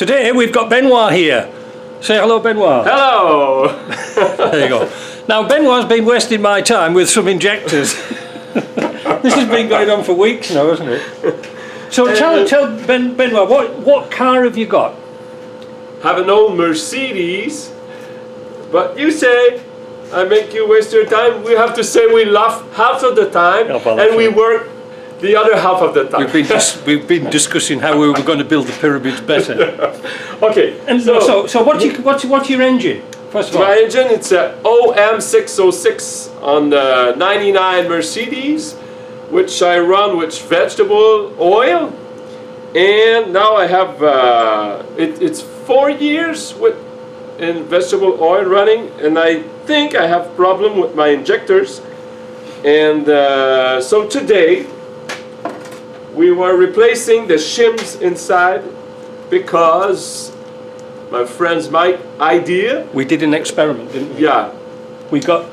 Today we've got Benoit here. Say hello, Benoit. Hello! There you go. Now Benoit's been wasting my time with some injectors. This has been going on for weeks now, hasn't it? So tell Benoit, what car have you got? Have an old Mercedes, but you say I make you waste your time. We have to say we laugh half of the time and we work the other half of the time. We've been discussing how we were going to build the pyramids better. Okay. And so what's your engine? First of all, my engine, it's a OM606 on the '99 Mercedes, which I run with vegetable oil, and now I have it's 4 years in vegetable oil running, and I think I have problem with my injectors, and so today we were replacing the shims inside because my friend's idea. we did an experiment, didn't we? Yeah. We got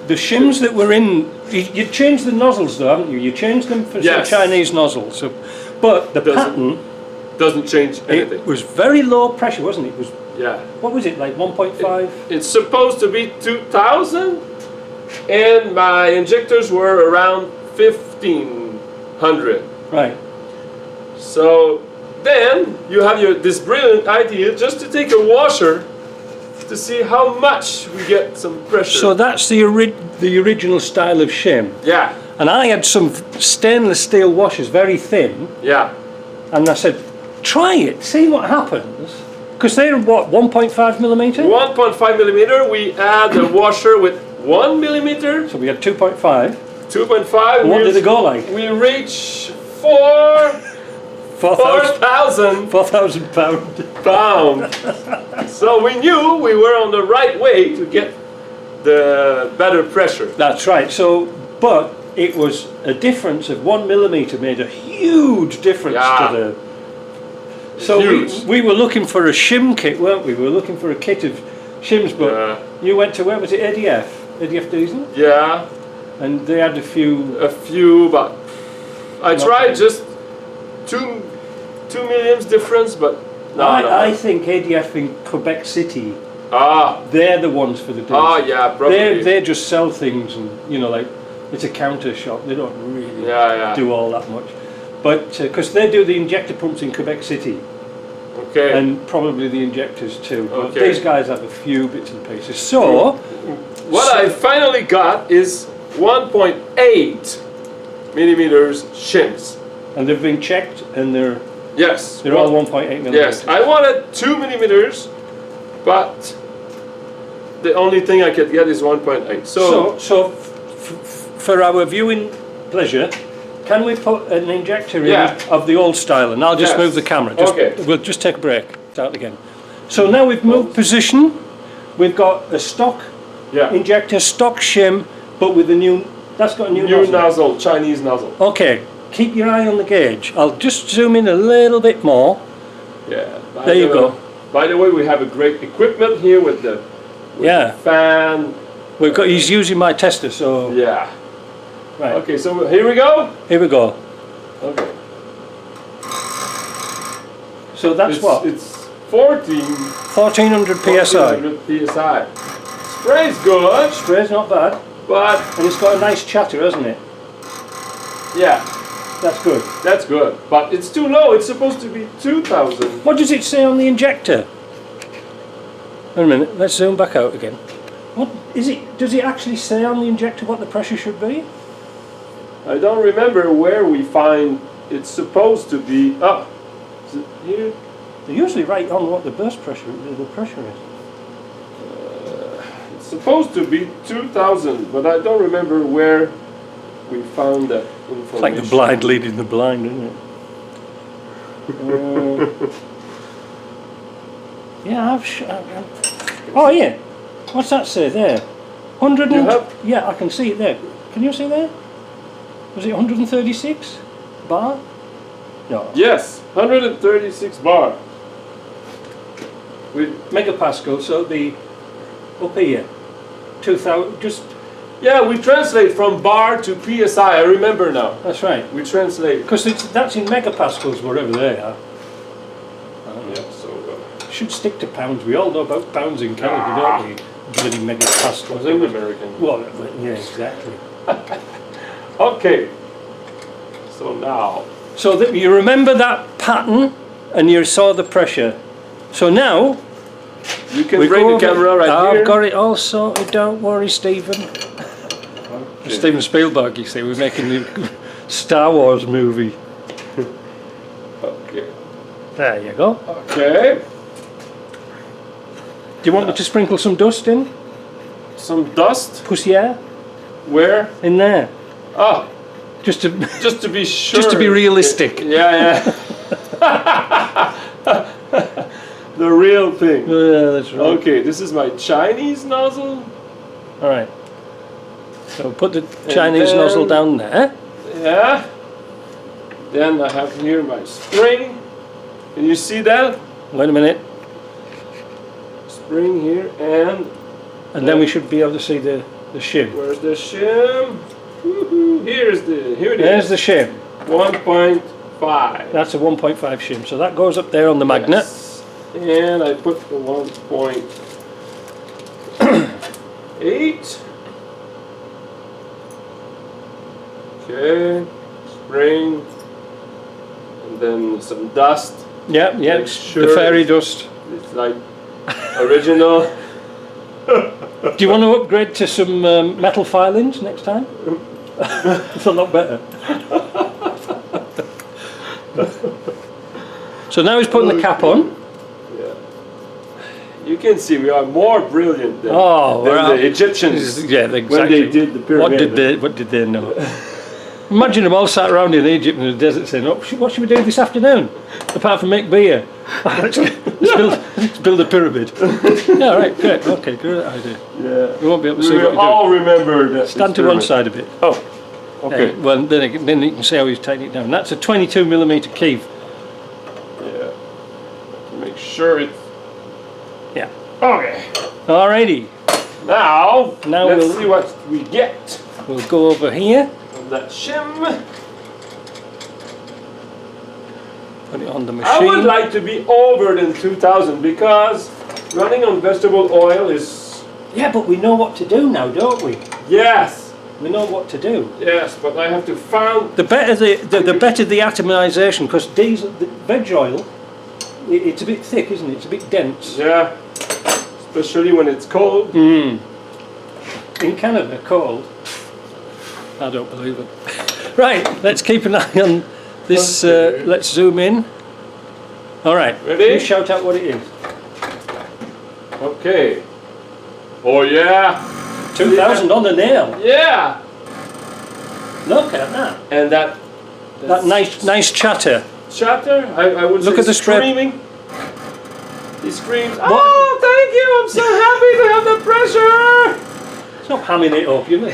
the shims that were in. You changed the nozzles, though, haven't you? You changed them for some Chinese nozzles. So, but the pattern doesn't change anything. It was very low pressure, wasn't it? It was. Yeah. What was it, like 1.5? It's supposed to be 2,000, and my injectors were around 1,500. Right. So then you have this brilliant idea just to take a washer to see how much we get some pressure. So that's the original style of shim. Yeah. And I had some stainless steel washers, very thin. Yeah. And I said, try it, see what happens. Because they're what, 1.5 millimeter? 1.5 millimeter. We add a washer with 1 millimeter. So we had 2.5. 2.5. What did it go like? We reach 4,000 pound. So we knew we were on the right way to get the better pressure. That's right. So, but it was a difference of 1 millimeter made a huge difference to the. So we were looking for a shim kit, weren't we? We were looking for a kit of shims, but you went to, where was it? ADF Diesel? Yeah. And they had a few, but I tried just 2 millions difference, but I think ADF in Quebec City, they're the ones for the deals. Yeah, probably. They just sell things, and like it's a counter shop. They don't really do all that much, but because they do the injector pumps in Quebec City, and probably the injectors too. But these guys have a few bits and pieces. So what I finally got is 1.8 millimeters shims. And they've been checked, and they're all 1.8 millimeters. Yes, I wanted 2 millimeters, but the only thing I could get is 1.8. So for our viewing pleasure, can we put an injector in of the old style? And I'll just move the camera. We'll just take a break. Start again. So now we've moved position. We've got a stock injector, stock shim, but with a new. That's got a new nozzle, Chinese nozzle. Okay. Keep your eye on the gauge. I'll just zoom in a little bit more. Yeah. There you go. By the way, we have a great equipment here with the fan. We've got. He's using my tester, so. Yeah. Right. Okay, so here we go. Here we go. Okay. So that's It's 1400 psi. 1400 psi. Spray's good. Spray's not bad. And it's got a nice chatter, hasn't it? Yeah. That's good. That's good. But it's too low. It's supposed to be 2,000. What does it say on the injector? Wait a minute. Let's zoom back out again. What is it? Does it actually say on the injector what the pressure should be? I don't remember where we find it's supposed to be. Is it here? They usually write on what the burst pressure, the pressure is. It's supposed to be 2,000, but I don't remember where we found that information. It's like the blind leading the blind, isn't it? Oh yeah. What's that say there? 100 I can see it there. Can you see there? Was it 136 bar? No. Yes, 136 bar. With megapascal, so the up here, 2000. Yeah, we translate from bar to psi. I remember now. That's right. We translate because that's in megapascals wherever they are. Yeah. should stick to pounds. We all know about pounds in Canada, don't we? Bloody megapascal. Was it American? Well, yeah, exactly. Okay. So now. So that you remember that pattern, and you saw the pressure. So now. You can bring the camera right here. I've got it all sorted. Don't worry, Stephen. Okay. Steven Spielberg, you see, we're making the Star Wars movie. Okay. There you go. Okay. Do you want me to sprinkle some dust in? Some dust? Poussière? Where? In there. Oh. Just to be sure. Just to be realistic. Yeah. The real thing. Yeah, that's right. Okay, this is my Chinese nozzle. All right. So put the Chinese nozzle down there. Yeah. Then I have here my spring. Can you see that? Wait a minute. Spring here and then we should be able to see the shim. Where's the shim? Here it is. There's the shim. 1.5. That's a 1.5 shim. So that goes up there on the magnet. Yes. And I put the 1.8. Okay. Spring. And then some dust. Yeah, Sure the fairy dust. It's like original. Do you want to upgrade to some metal filings next time? It's a lot better. So now he's putting the cap on. Yeah. You can see we are more brilliant than the Egyptians. Yeah, exactly. When they did the pyramid. What did they know? Imagine them all sat around in Egypt in the desert saying, "Oh, what should we do this afternoon? Apart from make beer, let's build a pyramid." Yeah, right, great, okay, good idea. Yeah, we won't be able to see what we all remember that. Stand to one side of it. Oh, okay. Well, then you can see how he's taking it down. That's a 22mm keef. Yeah. Make sure it's. Yeah. Okay. Alrighty. Now let's see what we get. We'll go over here. That shim. Put it on the machine. I would like to be over than 2000 because running on vegetable oil is. Yeah, but we know what to do now, don't we? Yes. We know what to do. Yes, but I have to find. The better the better the atomization, because the veg oil, it's a bit thick, isn't it? It's a bit dense. Yeah. Especially when it's cold. In Canada, cold. I don't believe it. Right, let's keep an eye on this. Let's zoom in. All right. Ready? You shout out what it is. Okay. Oh yeah. 2000 on the nail. Yeah. Look at that. And that nice chatter. Chatter. I would look say at the screaming. He screams. What? Oh, thank you! I'm so happy to have the pressure. It's not hamming it up, you know.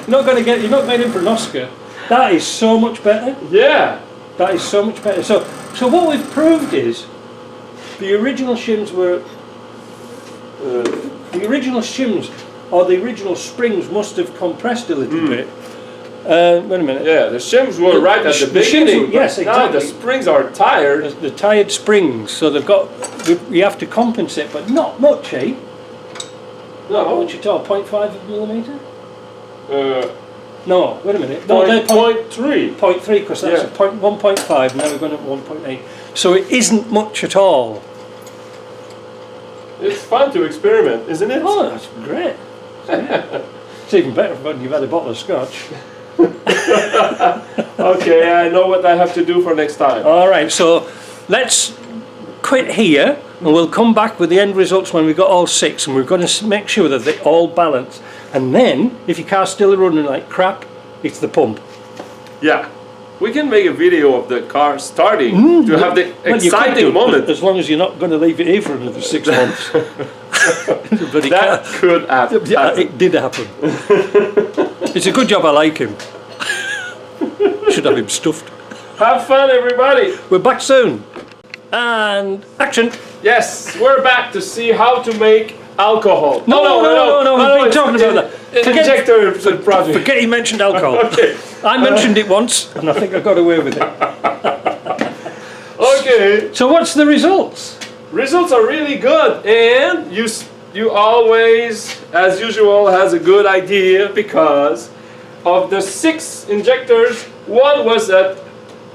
You're not going in for an Oscar. That is so much better. Yeah. That is so much better. So what we've proved is the original shims were the original shims or the original springs must have compressed a little bit. Wait a minute. Yeah, the shims were right at the beginning. Yes, exactly. Now the springs are tired. The tired springs, so they've got. We have to compensate, but not much, eh? No. Not much at all. 0.5mm. No, wait a minute. No, they're 0.3. 0.3, because that's 1.5, now we're going at 1.8. So it isn't much at all. It's fun to experiment, isn't it? Oh, that's great. It's even better when you've had a bottle of scotch. Okay, I know what I have to do for next time. Alright, so let's quit here, and we'll come back with the end results when we've got all 6, and we're going to make sure that they all balance. And then, if your car's still running like crap, it's the pump. Yeah. We can make a video of the car starting to have the exciting moment. As long as you're not going to leave it here for another 6 months. That could happen. Yeah, it did happen. It's a good job I like him. Should have him stuffed. Have fun, everybody. We're back soon. And action. Yes, we're back to see how to make alcohol. No, we've been talking about that. Injector project. Forget he mentioned alcohol. Okay. I mentioned it once, and I think I got away with it. Okay. So what's the results? results are really good, and you always, as usual, has a good idea because of the 6 injectors. One was at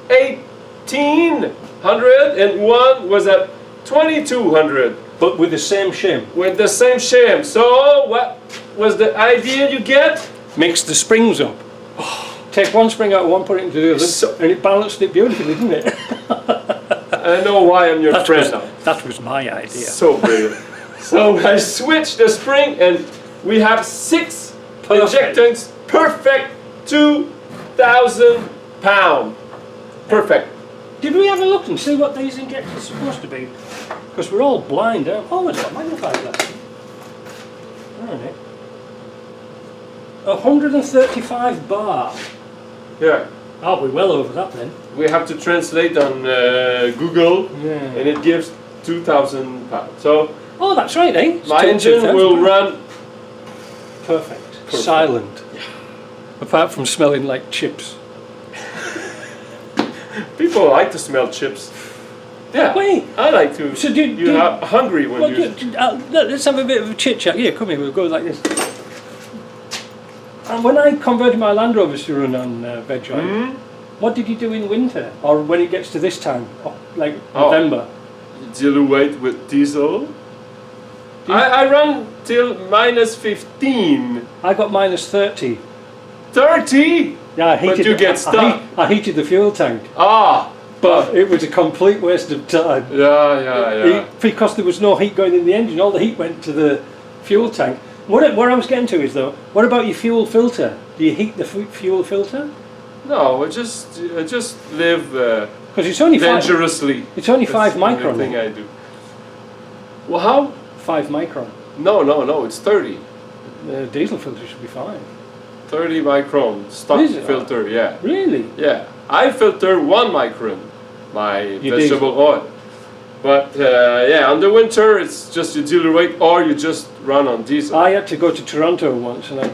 1800 and one was at 2200. But with the same shim. With the same shim. So what was the idea you get? Mix the springs up. Take one spring out of one, put it into the other, and it balanced it beautifully, didn't it? I know why I'm your friend now. That was my idea. So brilliant. So I switched the spring and we have 6 injectors. Perfect. 2,000 pounds. Perfect. Did we have a look and see what these injectors are supposed to be? Because we're all blind. Oh, it's got magnifying glass. Alright. 135 bar. Yeah. Oh, we're well over that then. We have to translate on Google, and it gives 2,000 pounds. So. Oh, that's right, eh? My engine will run. Perfect. Silent. Apart from smelling like chips. People like to smell chips. Yeah. Wait. I like to. So you're hungry when you. Let's have a bit of a chit chat. Here, come here. We'll go like this. And when I converted my Land Rovers to run on veg oil, what did you do in winter, or when it gets to this time, like November? Dilute with diesel. I run till -15. I got -30. 30? Yeah, I heated. But you get stuck. I heated the fuel tank. But it was a complete waste of time. Yeah. Because there was no heat going in the engine. All the heat went to the fuel tank. What I was getting to is though, what about your fuel filter? Do you heat the fuel filter? No, I just live because it's only dangerously. It's only 5 micron. That's the thing I do. Well, how? 5 micron. No, it's 30. The diesel filter should be fine. 30 micron stock filter, yeah. Really? Yeah. I filter 1 micron my vegetable oil. But yeah, on the winter it's just you dilute or you just run on diesel. I had to go to Toronto once, and I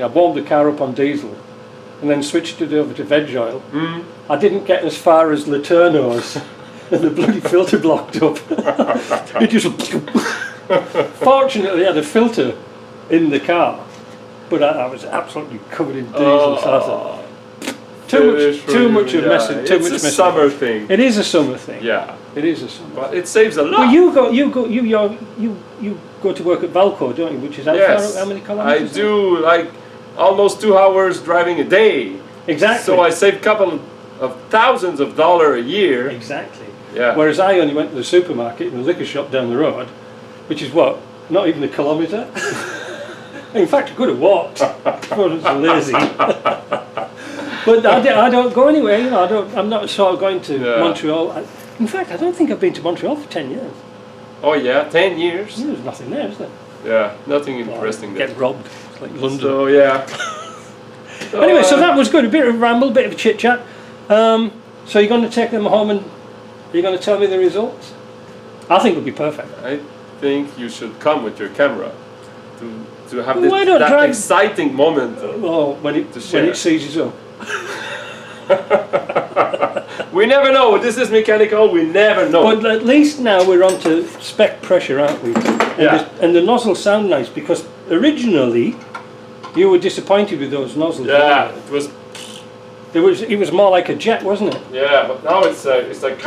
warmed the car up on diesel, and then switched it over to veg oil. I didn't get as far as Laterno's, and the bloody filter blocked up. It just. Fortunately, I had a filter in the car, but I was absolutely covered in diesel. So I thought, too much of messing. It's a summer thing. It is a summer thing. Yeah, it is a summer. But it saves a lot. Well, you go to work at Valco, don't you? Which is how many kilometers? I do like almost 2 hours driving a day. Exactly. So I save a couple of thousands of dollars a year. Exactly. Yeah. Whereas I only went to the supermarket and the liquor shop down the road, which is what, not even a kilometre. In fact, I could have walked. I was lazy. But I don't go anywhere. I'm not sort of going to Montreal. In fact, I don't think I've been to Montreal for 10 years. Oh yeah, 10 years. There's nothing there, is there? Yeah, nothing interesting there. Get robbed. It's like London. So yeah. Anyway, so that was good. A bit of a ramble, a bit of a chit chat. So you're going to take them home and you're going to tell me the results? I think it'll be perfect. I think you should come with your camera to have that exciting moment. When it seizes up. We never know. This is mechanical. We never know. But at least now we're on to spec pressure, aren't we? And the nozzles sound nice because originally you were disappointed with those nozzles. Yeah, it was more like a jet, wasn't it? Yeah, but now it's like.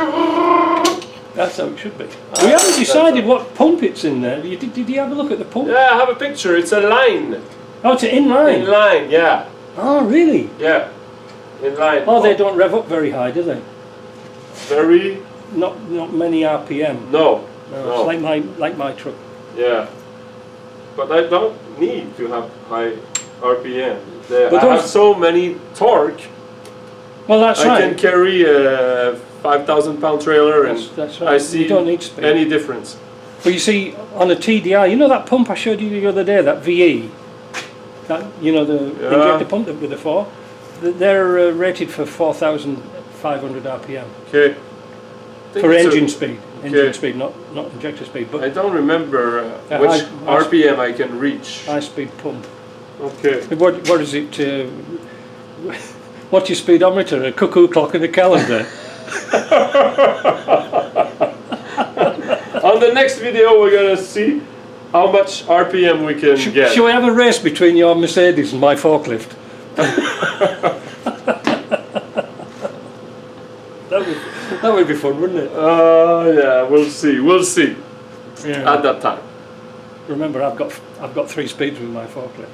That's how it should be. We haven't decided what pump it's in there. Did you have a look at the pump? Yeah, I have a picture. It's a line. Oh, it's an inline. Inline, yeah. Oh, really? Yeah. Inline. Oh, they don't rev up very high, do they? Very. Not many RPM. No. It's like my truck. Yeah. But I don't need to have high RPM. I have so many torque. Well, that's right. I can carry a 5,000 pound trailer and that's right. I see you don't need speed. Any difference. Well, you see, on a TDI, you know that pump I showed you the other day, that VE? The injector pump with the 4? They're rated for 4,500 RPM. Okay. For engine speed. Engine speed, not injector speed. But I don't remember which RPM I can reach. High speed pump. Okay. What is it? What's your speedometer? A cuckoo clock and a calendar? the next video we're gonna see how much RPM we can get. Shall we have a race between your Mercedes and my forklift? That would be fun, wouldn't it? Yeah, we'll see. We'll see. Yeah. At that time. Remember, I've got 3 speeds with my forklift.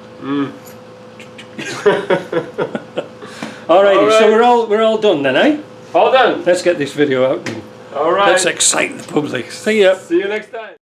Alrighty, so we're all done then, eh? All done. Let's get this video out. All right. Let's excite the public. See ya. See you next time.